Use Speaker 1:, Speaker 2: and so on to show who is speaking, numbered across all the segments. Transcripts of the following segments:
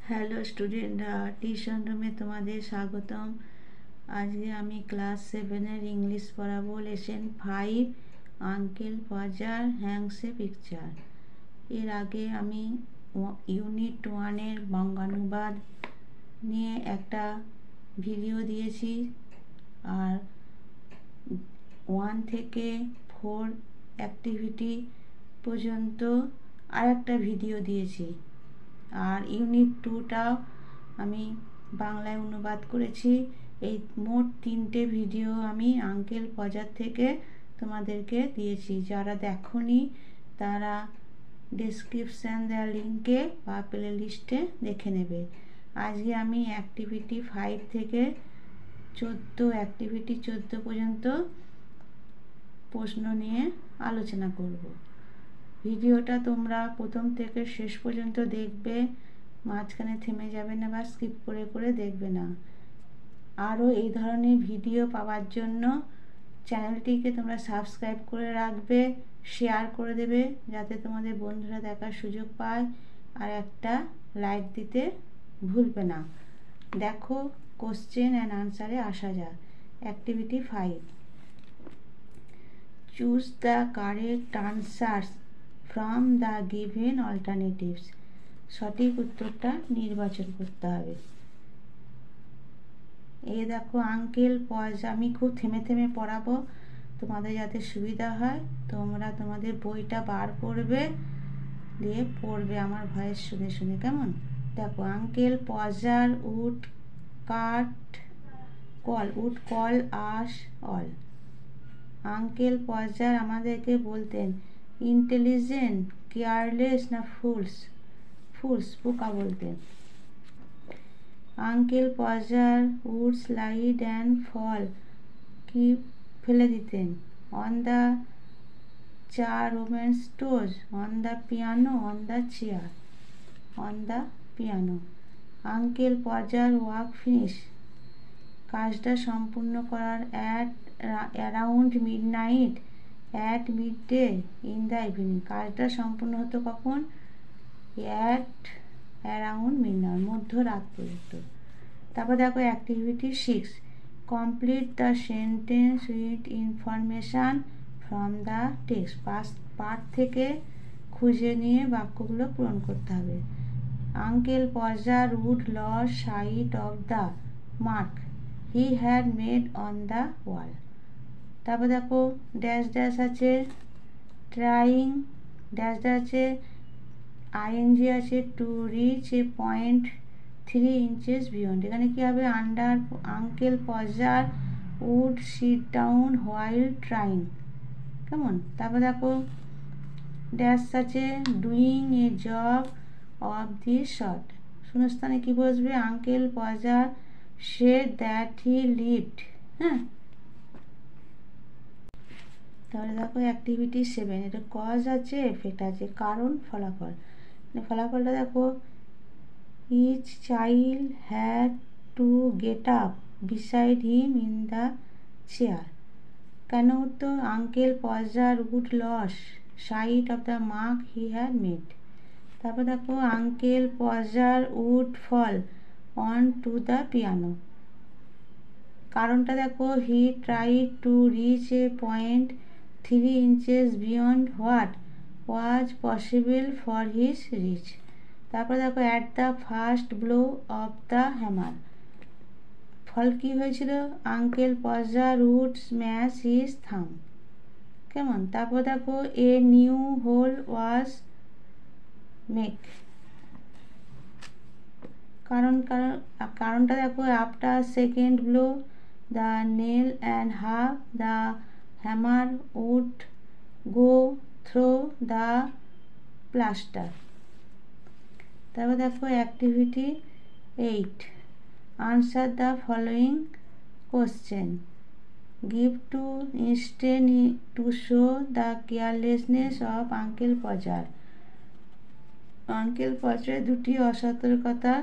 Speaker 1: Hello স্টুডেন্টরা, tuition রুমে তোমাদের স্বাগতম। আজকে আমি ক্লাস 7-এর ইংলিশ পড়াবো। Lesson 5, uncle পজার Hanks a picture. এর আগে আমি ইউনিট 1-এর বঙ্গানুবাদ নিয়ে একটা ভিডিও দিয়েছি, আর 1 থেকে 4 অ্যাক্টিভিটি পর্যন্ত আর একটা ভিডিও দিয়েছি। আর ইউনিট 2টাও আমি বাংলায় অনুবাদ করেছি। এই মোট 3টে ভিডিও আমি আঙ্কেল পজার থেকে তোমাদেরকে দিয়েছি। যারা দেখোনি তারা ডেসক্রিপশান দেওয়া লিঙ্কে বা প্লে লিস্টে দেখে নেবে। আজকে আমি অ্যাক্টিভিটি 5 থেকে 14 পর্যন্ত প্রশ্ন নিয়ে আলোচনা করব। ভিডিওটা তোমরা প্রথম থেকে শেষ পর্যন্ত দেখবে, মাঝখানে থেমে যাবে না বা স্কিপ করে করে দেখবে না। আরও এই ধরনের ভিডিও পাওয়ার জন্য চ্যানেলটিকে তোমরা সাবস্ক্রাইব করে রাখবে, শেয়ার করে দেবে যাতে তোমাদের বন্ধুরা দেখার সুযোগ পায়, আর একটা লাইক দিতে ভুলবে না। দেখো, কোশ্চেন অ্যান্ড আনসারে আসা যাক। Activity 5, choose the correct answers from the given alternatives. সঠিক উত্তরটা নির্বাচন করতে হবে। এই দেখো আঙ্কেল পজ, আমি খুব থেমে থেমে পড়াবো তোমাদের যাতে সুবিধা হয়। তোমরা তোমাদের বইটা বার করবে, দিয়ে পড়বে আমার ভয়েস শুনে শুনে, কেমন? দেখো, uncle Podger would call us all. Uncle Podger আমাদেরকে বলতেন ইন্টেলিজেন্ট, কেয়ারলেস না ফুলস বোকা বলতেন। Uncle Podger would slide and fall, কি ফেলে দিতেন? On the charwoman's toes, on the piano, on the chair, on the piano. Uncle Podger work finish, কাজটা সম্পূর্ণ করার around midnight, at midday, in the evening. কাজটা সম্পূর্ণ হতো কখন? অ্যারাউন্ড মিডনাইট, মধ্যরাত পর্যন্ত। তারপর দেখো activity 6, complete the sentence with information from the text. পাঠ থেকে খুঁজে নিয়ে বাক্যগুলো পূরণ করতে হবে। Uncle Podger would lose sight of the mark he had made on the wall. তারপর দেখো ড্যাশ ড্যাশ আছে, ট্রাইং, ড্যাশ ড্যাশ আছে, আইএনজি আছে, to reach a point 3 inches beyond. এখানে কি হবে? Uncle Podger would sit down while trying, কেমন? তারপর দেখো ড্যাশ আছে, doing a job of the short. শূন্যস্থানে কি বসবে? Uncle Podger said that he lived. হ্যাঁ, তাহলে দেখো অ্যাক্টিভিটি 7, এটা কজ আছে, এফেক্ট আছে, কারণ ফলাফল। ফলাফলটা দেখো, each child had to get up beside him in the chair. কেন উত্তর? Uncle Podger would lose sight of the mark he had made. তারপর দেখো uncle Podger would fall on to the piano. কারণটা দেখো, he tried to reach a point 3 inches beyond what was possible for his reach. তারপর দেখো at the first blow of the hammer. ফল কি হয়েছিল? Uncle Podger would smash his thumb, কেমন? তারপর দেখো a new hole was make. কারণটা দেখো, after second blow the nail and half the hammer would go through the plaster. তারপর দেখো activity 8, answer the following question, give two instances to show the carelessness of Uncle Podger. Uncle পজারের দুটি অসতর্কতা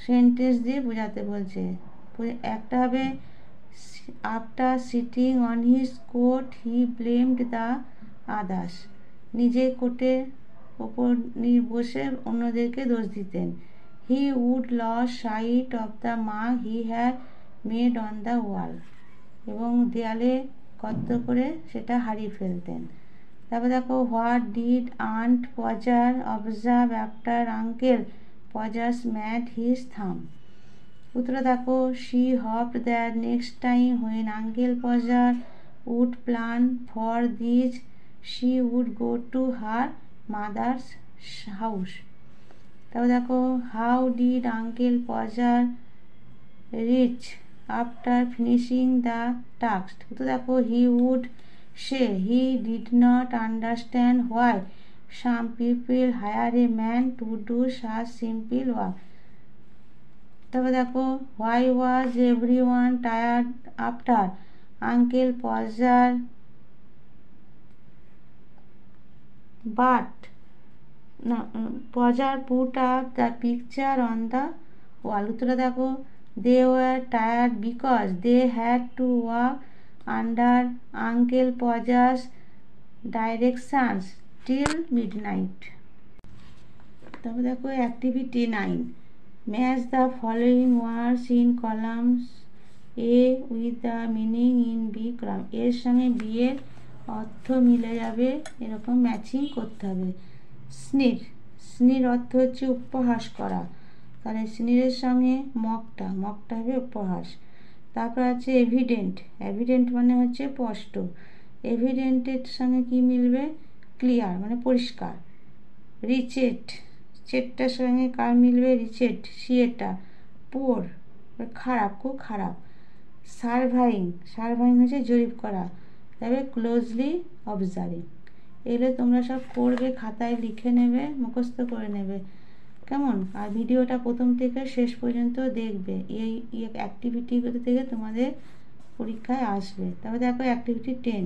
Speaker 1: sentence দিয়ে বোঝাতে বলছে। একটা হবে, after sitting on his coat he blamed the others. নিজের কোটের ওপর বসে অন্যদেরকে দোষ দিতেন। He would lose sight of the mark he had made on the wall, এবং দেয়ালে গর্ত করে সেটা হারিয়ে ফেলতেন। তারপর দেখো, what did aunt Podger observe after Uncle পজাস ম্যাড হিজ থাম। উত্তর দেখো, she hoped that next time when Uncle Podger would plan for this she would go to her mother's house. তারপর দেখো, how did Uncle Podger reach after finishing the task. তো দেখো, he would say he did not understand why some people hire a man to do such simple work. তারপর দেখো, why was every one tired after Uncle Podger but Podger put up the picture on the wall. উত্তরে দেখো, they were tired because they had to walk under Uncle পজাস directions till midnight. তারপর দেখো, activity 9, match the following words in columns A with the meaning in B column. এর সঙ্গে B এর অর্থ মিলে যাবে এরকম ম্যাচিং করতে হবে। স্নির, স্নির অর্থ হচ্ছে উপহাস করা, তাহলে স্নিরের সঙ্গে মকটা হবে উপহাস। তারপর আছে এভিডেন্ট, এভিডেন্ট মানে হচ্ছে স্পষ্ট, এভিডেন্টের সঙ্গে কি মিলবে, ক্লিয়ার মানে পরিষ্কার। রিচেট, চেটটার সঙ্গে কার মিলবে, রিচেট সিয়েটা, পোর খারাপ, খুব খারাপ। সার্ভাইং, সার্ভাইং হচ্ছে জরিপ করা, তবে ক্লোজলি অবজার্ভিং। এগুলো তোমরা সব করবে, খাতায় লিখে নেবে, মুখস্থ করে নেবে, কেমন? আর ভিডিওটা প্রথম থেকে শেষ পর্যন্ত দেখবে, এই অ্যাক্টিভিটিগুলো থেকে তোমাদের পরীক্ষায় আসবে। তারপর দেখো, activity 10,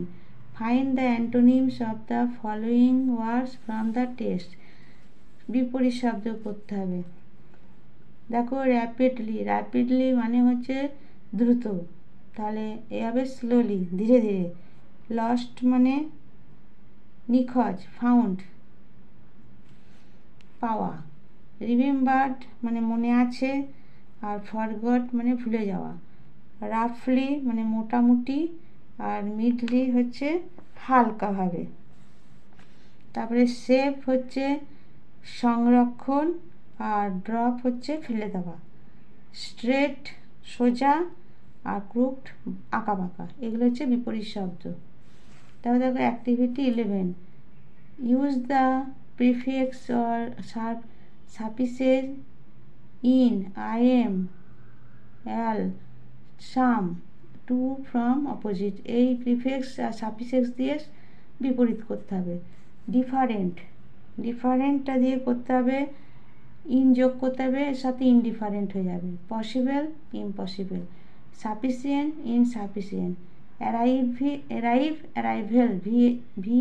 Speaker 1: find the antonyms of the following words from the text. বিপরীত শব্দ করতে হবে। দেখো, র্যাপিডলি, র্যাপিডলি মানে হচ্ছে দ্রুত, তাহলে এ হবে স্লোলি, ধীরে ধীরে। লস্ট মানে নিখোঁজ, ফাউন্ড পাওয়া। রিমেম্বার্ড মানে মনে আছে, আর ফরগট মানে ভুলে যাওয়া। রাফলি মানে মোটামুটি, আর মিডলি হচ্ছে হালকাভাবে। তারপরে সেভ হচ্ছে সংরক্ষণ, আর ড্রপ হচ্ছে ফেলে দেওয়া। স্ট্রেট সোজা, আর ক্রুকড আঁকা বাঁকা, এগুলো হচ্ছে বিপরীত শব্দ। তারপর দেখো, activity 11, use the prefix or suffixes in I M L some to from opposite. এই প্রিফিক্স আর সাফিক্স দিয়ে বিপরীত করতে হবে। ডিফারেন্ট, ডিফারেন্টটা দিয়ে করতে হবে, ইন যোগ করতে হবে, এর সাথে ইনডিফারেন্ট হয়ে যাবে। Possible, impossible. Sufficient, insufficient. Arrive, arrival, V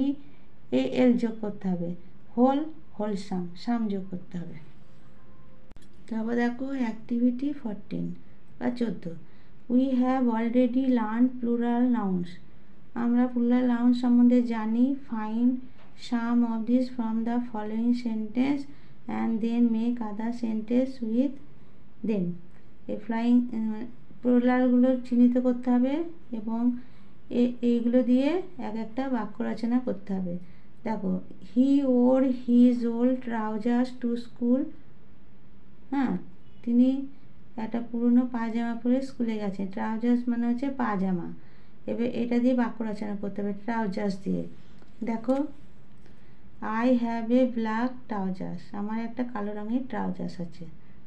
Speaker 1: A L যোগ করতে হবে। হোল, হোলসাম, সাম যোগ করতে হবে। তারপর দেখো, অ্যাক্টিভিটি 14 বা 14, we have already learn plural nouns. আমরা প্লুরাল নাউন্স সম্বন্ধে জানি। Find some of this from the following sentence and then make other sentence with them. এই ফ্লাইং প্লুরালগুলো চিহ্নিত করতে হবে এবং এইগুলো দিয়ে এক একটা বাক্য রচনা করতে হবে। দেখো, he wore his old trousers to school. হ্যাঁ, তিনি একটা পুরনো পায়জামা পরে স্কুলে গেছেন। ট্রাউজার্স মানে হচ্ছে পায়জামা। এবার এটা দিয়ে বাক্য রচনা করতে হবে ট্রাউজার্স দিয়ে। দেখো, I have a black trousers, আমার একটা কালো রঙের ট্রাউজার্স আছে,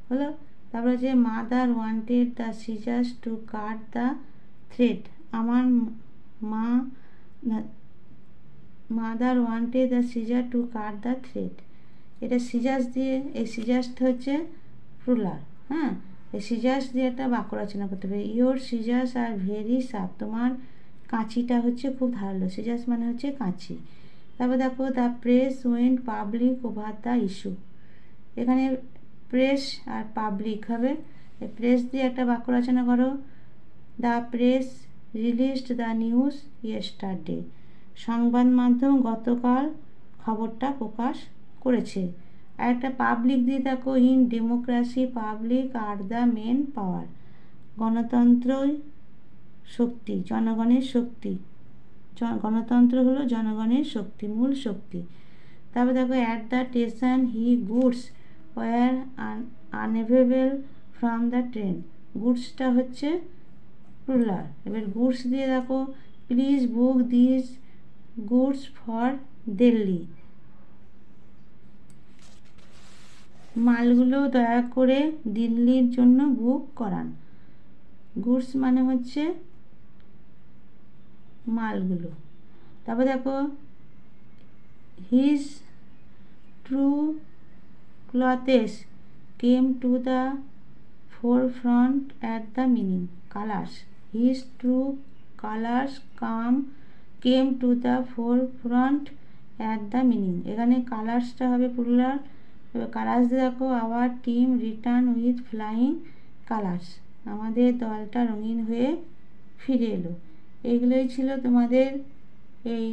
Speaker 1: হলো। তারপরে যে mother wanted the scissors to cut the thread, আমার মা, mother wanted the scissor to cut the thread. এটা সিজার্স দিয়ে, এই সিজার্সটা হচ্ছে প্লুরাল। হ্যাঁ, এই সিজার্স দিয়ে একটা বাক্য রচনা করতে হবে। Your scissors are very sharp, তোমার কাঁচিটা হচ্ছে খুব ধারালো। সিজার্স মানে হচ্ছে কাঁচি। তারপর দেখো, the press went public over the issue. এখানে প্রেস আর পাবলিক হবে। প্রেস দিয়ে একটা বাক্য রচনা করো। The press released the news yesterday, সংবাদ মাধ্যম গতকাল খবরটা প্রকাশ করেছে। আর একটা পাবলিক দিয়ে দেখো, in democracy public are the main power. গণতন্ত্রই শক্তি, জনগণের শক্তি। গণতন্ত্র হলো জনগণের শক্তি, মূল শক্তি। তারপর দেখো, at the station he goods were unavailable from the train. গুডসটা হচ্ছে প্লুরাল। এবার গুডস দিয়ে দেখো, please book this goods for Delhi. মালগুলো দয়া করে দিল্লির জন্য বুক করান। গুডস মানে হচ্ছে মালগুলো। তারপর দেখো, his true clothes came to the forefront at the meaning. Colours, his true colours came to the forefront at the meaning. এখানে কালার্সটা হবে প্লুরাল। এবার কালার্স দেখো, our team return with flying colours. আমাদের দলটা রঙিন হয়ে ফিরে এলো। এগুলোই ছিল তোমাদের এই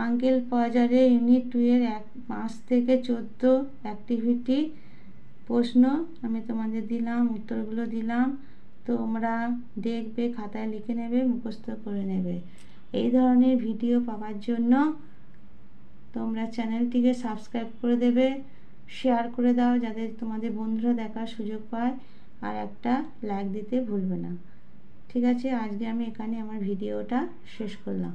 Speaker 1: আঙ্কেল পজারে ইউনিট 2 এর 5 থেকে 14 অ্যাক্টিভিটি প্রশ্ন আমি তোমাদের দিলাম, উত্তরগুলো দিলাম। তোমরা দেখবে, খাতায় লিখে নেবে, মুখস্থ করে নেবে। এই ধরনের ভিডিও পাওয়ার জন্য তোমরা চ্যানেলটিকে সাবস্ক্রাইব করে দেবে, শেয়ার করে দাও যাতে তোমাদের বন্ধুরা দেখার সুযোগ পায়, আর একটা লাইক দিতে ভুলবে না। ঠিক আছে, আজকে আমি এখানে আমার ভিডিওটা শেষ করলাম।